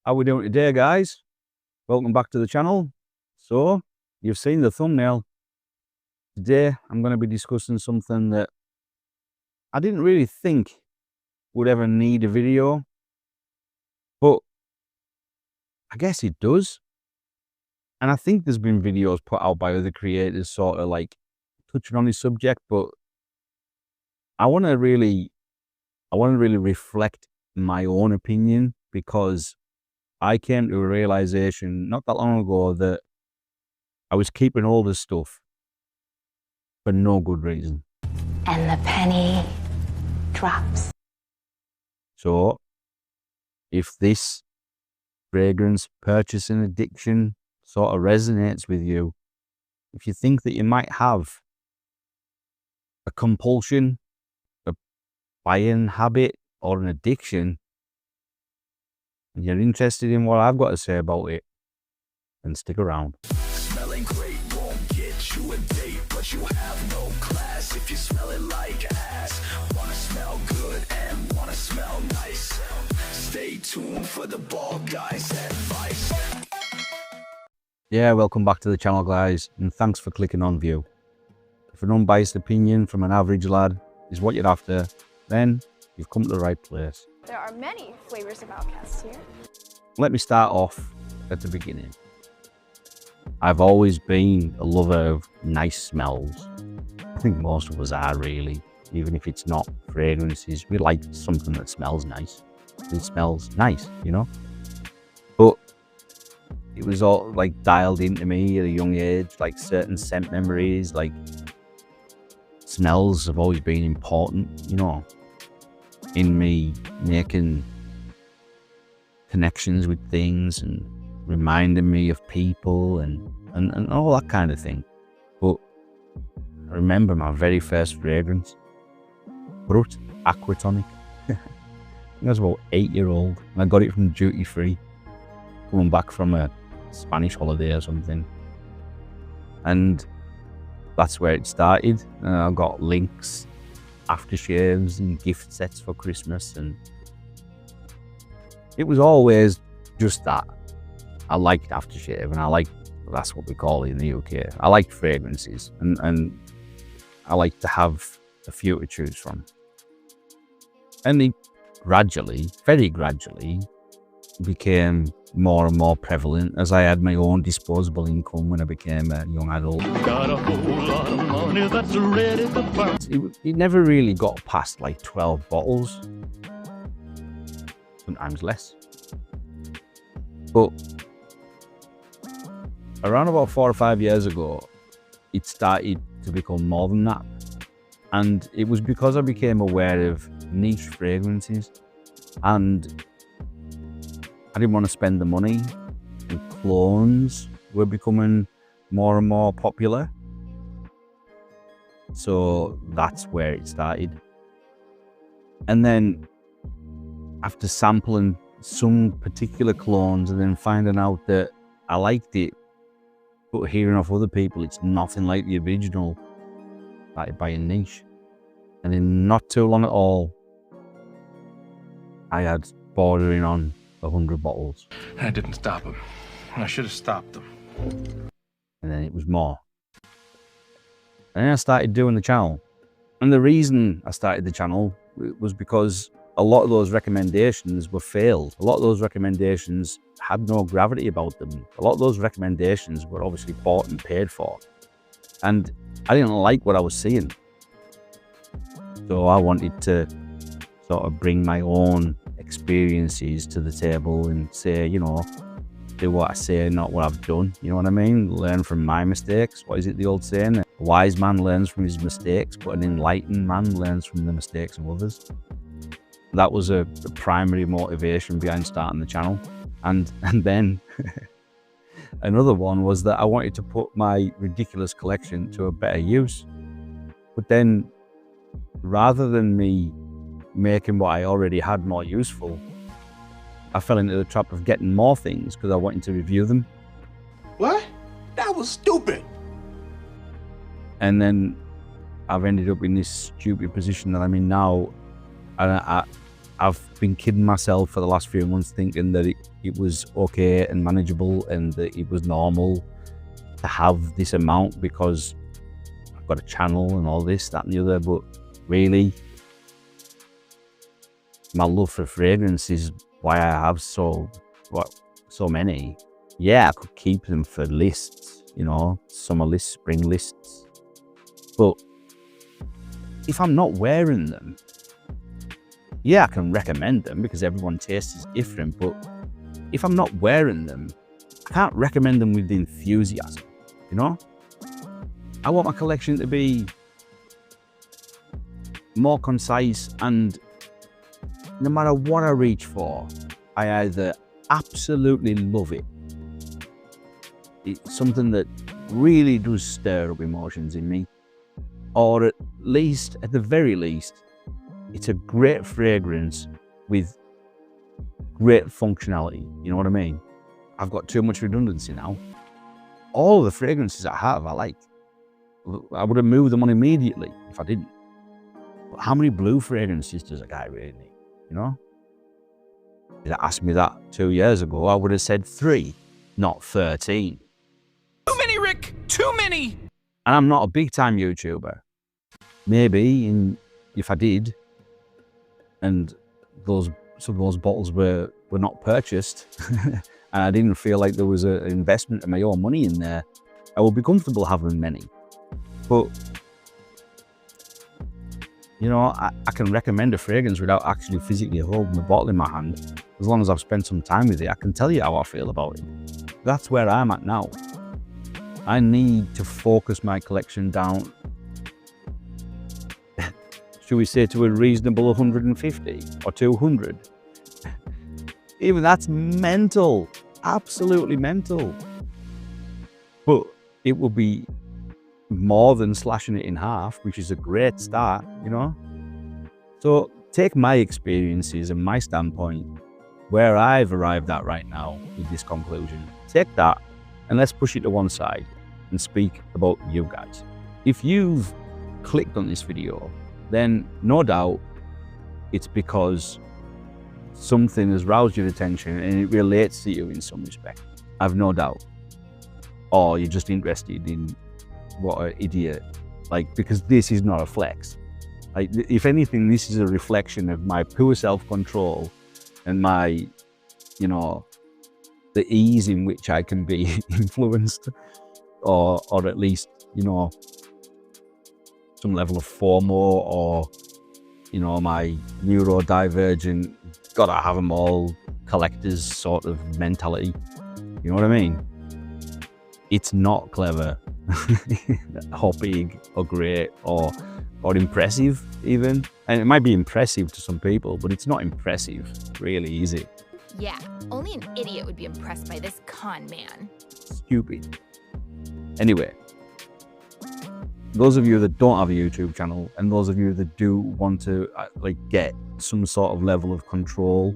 How we doing today, guys? Welcome back to the channel. So, you've seen the thumbnail. Today, I'm going to be discussing something that I didn't really think would ever need a video, but I guess it does. And I think there's been videos put out by other creators sort of like touching on this subject, but I want to really reflect my own opinion, because I came to a realization not that long ago that I was keeping all this stuff for no good reason. And the penny drops. So, if this fragrance purchasing addiction sort of resonates with you, if you think that you might have a compulsion, a buying habit, or an addiction, and you're interested in what I've got to say about it, then stick around. Smelling great won't get you a date, but you have no class if you smell it like ass. Wanna smell good and wanna smell nice. Stay tuned for the bald guy's advice. Yeah, welcome back to the channel, guys, and thanks for clicking on view. If an unbiased opinion from an average lad is what you're after, then you've come to the right place. There are many flavors of outcasts here. Let me start off at the beginning. I've always been a lover of nice smells. I think most of us are, really. Even if it's not fragrances, we like something that smells nice. It smells nice, you know? But it was all like dialed into me at a young age, like certain scent memories, like smells have always been important, you know, in me making connections with things and reminding me of people and all that kind of thing. But I remember my very first fragrance, Brut Aquatonic. I was about 8-year-old, and I got it from duty free, coming back from a Spanish holiday or something. And that's where it started. I got links, aftershaves and gift sets for Christmas, and it was always just that. I liked aftershave, and that's what we call it in the UK. I like fragrances, and I like to have a few to choose from. And it gradually, very gradually, became more and more prevalent as I had my own disposable income when I became a young adult. Got a whole lot of money that's ready to burn. It never really got past like 12 bottles, sometimes less. But around about 4 or 5 years ago, it started to become more than that. And it was because I became aware of niche fragrances, and I didn't want to spend the money, and clones were becoming more and more popular. So that's where it started. And then after sampling some particular clones and then finding out that I liked it, but hearing off other people it's nothing like the original, started buying niche. And in not too long at all, I had bordering on 100 bottles. I didn't stop him. I should have stopped him. And then it was more. And then I started doing the channel. And the reason I started the channel was because a lot of those recommendations were failed. A lot of those recommendations had no gravity about them. A lot of those recommendations were obviously bought and paid for. And I didn't like what I was seeing. So I wanted to sort of bring my own experiences to the table and say, you know, do what I say, not what I've done. You know what I mean? Learn from my mistakes. What is it, the old saying? A wise man learns from his mistakes, but an enlightened man learns from the mistakes of others. That was a primary motivation behind starting the channel. And then another one was that I wanted to put my ridiculous collection to a better use. But then, rather than me making what I already had more useful, I fell into the trap of getting more things because I wanted to review them. What? That was stupid. And then I've ended up in this stupid position that I'm in now. And I've been kidding myself for the last few months thinking that it was okay and manageable and that it was normal to have this amount because I've got a channel and all this, that and the other. But really, my love for fragrance is why I have so many. Yeah, I could keep them for lists, you know, summer lists, spring lists. But if I'm not wearing them, yeah, I can recommend them because everyone's taste is different. But if I'm not wearing them, I can't recommend them with enthusiasm, you know? I want my collection to be more concise, and no matter what I reach for, I either absolutely love it. It's something that really does stir up emotions in me, or at the very least, it's a great fragrance with great functionality. You know what I mean? I've got too much redundancy now. All the fragrances I have, I like. I would have moved them on immediately if I didn't. But how many blue fragrances does a guy really need? You know? If you asked me that 2 years ago, I would have said 3, not 13. Too many, Rick! Too many! And I'm not a big time YouTuber. Maybe if I did, and some of those bottles were not purchased, and I didn't feel like there was an investment of my own money in there, I would be comfortable having many. But you know, I can recommend a fragrance without actually physically holding the bottle in my hand. As long as I've spent some time with it, I can tell you how I feel about it. That's where I'm at now. I need to focus my collection down, should we say, to a reasonable 150 or 200. Even that's mental, absolutely mental. But it will be more than slashing it in half, which is a great start, you know? So take my experiences and my standpoint, where I've arrived at right now with this conclusion. Take that and let's push it to one side and speak about you guys. If you've clicked on this video, then no doubt it's because something has roused your attention and it relates to you in some respect. I've no doubt. Or you're just interested in what an idiot, like, because this is not a flex. Like, if anything, this is a reflection of my poor self-control and my, you know, the ease in which I can be influenced, or at least, you know, some level of FOMO, or, you know, my neurodivergent, gotta have them all collectors sort of mentality. You know what I mean? It's not clever or big or great or impressive even. And it might be impressive to some people, but it's not impressive really, is it? Yeah, only an idiot would be impressed by this con man. Stupid. Anyway, those of you that don't have a YouTube channel, and those of you that do want to like get some sort of level of control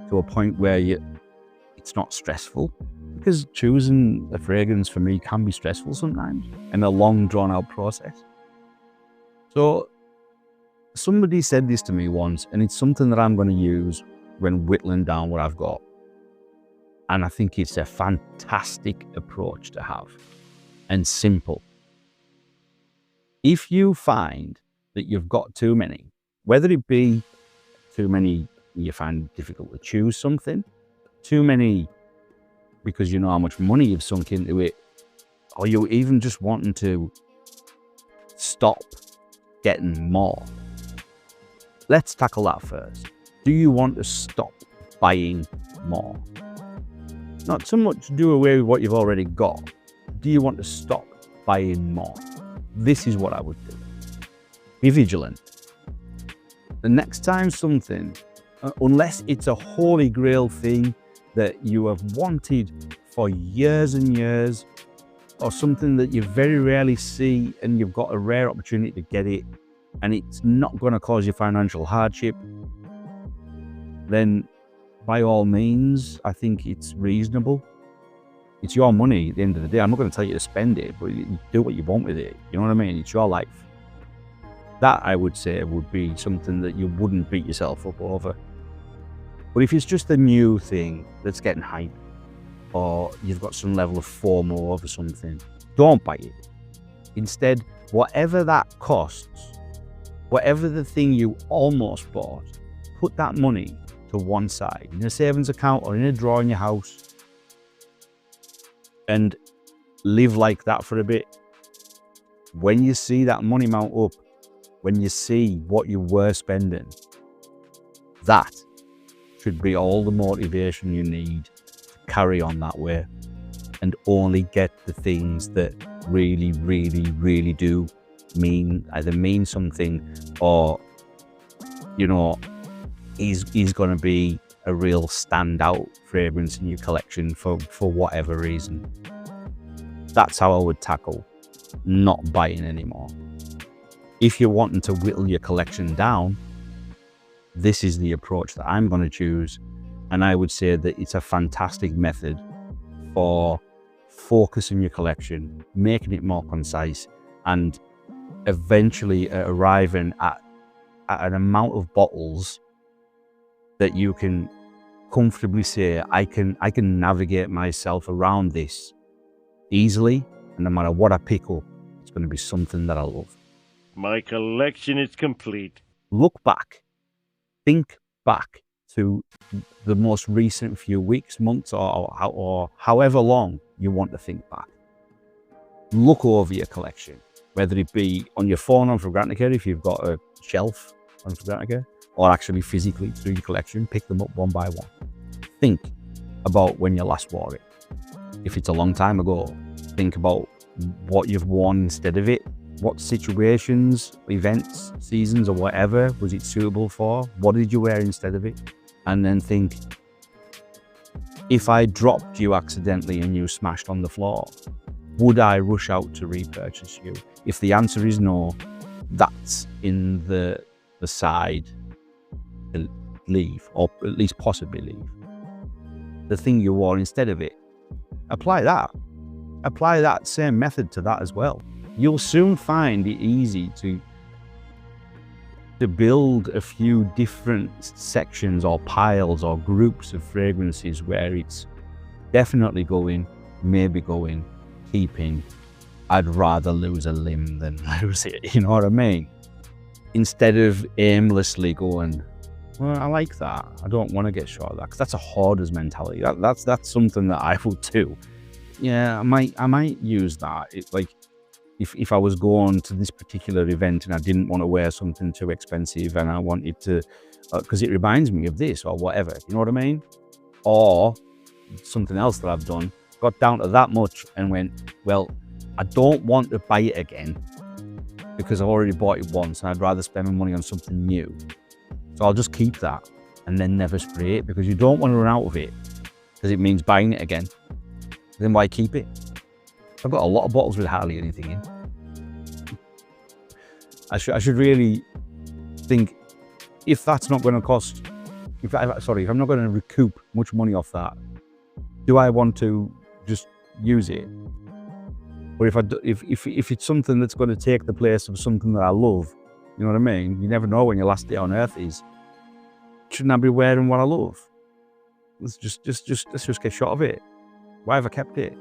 to a point where it's not stressful, because choosing a fragrance for me can be stressful sometimes and a long drawn out process. So somebody said this to me once, and it's something that I'm going to use when whittling down what I've got. And I think it's a fantastic approach to have, and simple. If you find that you've got too many, whether it be too many you find it difficult to choose something, too many because you know how much money you've sunk into it, or you even just wanting to stop getting more, let's tackle that first. Do you want to stop buying more? Not so much do away with what you've already got. Do you want to stop buying more? This is what I would do. Be vigilant. The next time something, unless it's a holy grail thing that you have wanted for years and years, or something that you very rarely see and you've got a rare opportunity to get it, and it's not going to cause you financial hardship, then by all means, I think it's reasonable. It's your money at the end of the day. I'm not going to tell you to spend it, but you do what you want with it. You know what I mean? It's your life. That, I would say, would be something that you wouldn't beat yourself up over. But if it's just a new thing that's getting hype, or you've got some level of FOMO over something, don't buy it. Instead, whatever that costs, whatever the thing you almost bought, put that money to one side in a savings account or in a drawer in your house and live like that for a bit. When you see that money mount up, when you see what you were spending, that should be all the motivation you need to carry on that way and only get the things that really, really, really do either mean something or, you know, is going to be a real standout fragrance in your collection for whatever reason. That's how I would tackle not buying anymore. If you're wanting to whittle your collection down, this is the approach that I'm going to choose. And I would say that it's a fantastic method for focusing your collection, making it more concise, and eventually arriving at an amount of bottles that you can comfortably say, I can navigate myself around this easily, and no matter what I pick up, it's going to be something that I love. My collection is complete. Look back, think back to the most recent few weeks, months, or however long you want to think back. Look over your collection, whether it be on your phone on Fragrantica if you've got a shelf on Fragrantica, or actually physically through your collection, pick them up one by one. Think about when you last wore it. If it's a long time ago, think about what you've worn instead of it. What situations, events, seasons, or whatever was it suitable for? What did you wear instead of it? And then think, if I dropped you accidentally and you smashed on the floor, would I rush out to repurchase you? If the answer is no, that's in the side to leave, or at least possibly leave. The thing you wore instead of it, apply that. Apply that same method to that as well. You'll soon find it easy to build a few different sections or piles or groups of fragrances where it's definitely going, maybe going, keeping. I'd rather lose a limb than lose it, you know what I mean? Instead of aimlessly going, well, I like that, I don't want to get shot of that, because that's a hoarder's mentality. That's something that I would do. Yeah, I might use that. It's like, if I was going to this particular event and I didn't want to wear something too expensive and I wanted to, because it reminds me of this or whatever, you know what I mean? Or something else that I've done, got down to that much and went, well, I don't want to buy it again because I've already bought it once and I'd rather spend my money on something new. So I'll just keep that and then never spray it, because you don't want to run out of it, because it means buying it again. Then why keep it? I've got a lot of bottles with hardly anything in. I should really think, if that's not going to cost, if I'm not going to recoup much money off that, do I want to just use it? Or if it's something that's going to take the place of something that I love, you know what I mean? You never know when your last day on earth is. Shouldn't I be wearing what I love? Let's just get shot of it. Why have I kept it?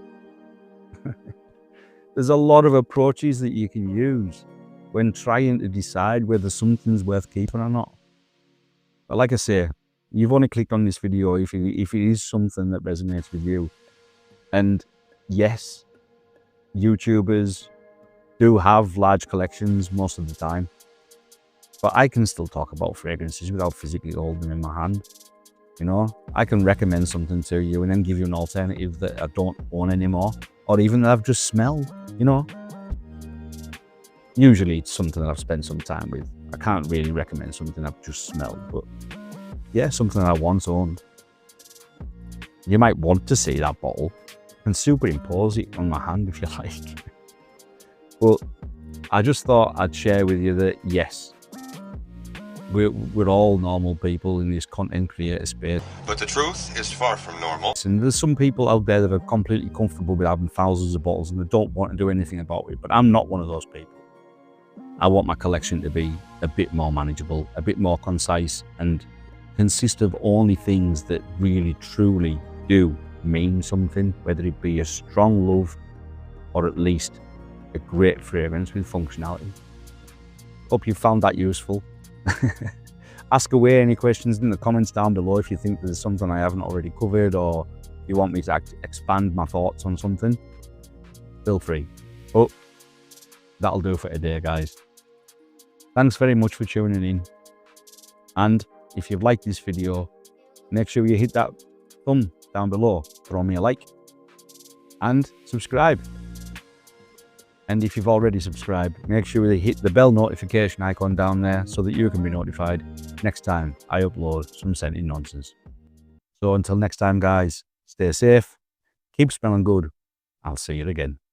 There's a lot of approaches that you can use when trying to decide whether something's worth keeping or not. But like I say, you've only clicked on this video if it is something that resonates with you. And yes, YouTubers do have large collections most of the time, but I can still talk about fragrances without physically holding them in my hand. You know, I can recommend something to you and then give you an alternative that I don't own anymore, or even that I've just smelled, you know. Usually it's something that I've spent some time with. I can't really recommend something I've just smelled, but yeah, something I once owned. You might want to see that bottle and superimpose it on my hand if you like. But I just thought I'd share with you that yes, we're all normal people in this content creator space. But the truth is far from normal. And there's some people out there that are completely comfortable with having thousands of bottles and they don't want to do anything about it. But I'm not one of those people. I want my collection to be a bit more manageable, a bit more concise, and consist of only things that really truly do mean something, whether it be a strong love or at least a great fragrance with functionality. Hope you found that useful. Ask away any questions in the comments down below if you think there's something I haven't already covered, or you want me to expand my thoughts on something. Feel free. But that'll do for today, guys. Thanks very much for tuning in. And if you've liked this video, make sure you hit that thumb down below, throw me a like, and subscribe. And if you've already subscribed, make sure you hit the bell notification icon down there so that you can be notified next time I upload some scented nonsense. So until next time, guys, stay safe, keep smelling good. I'll see you again.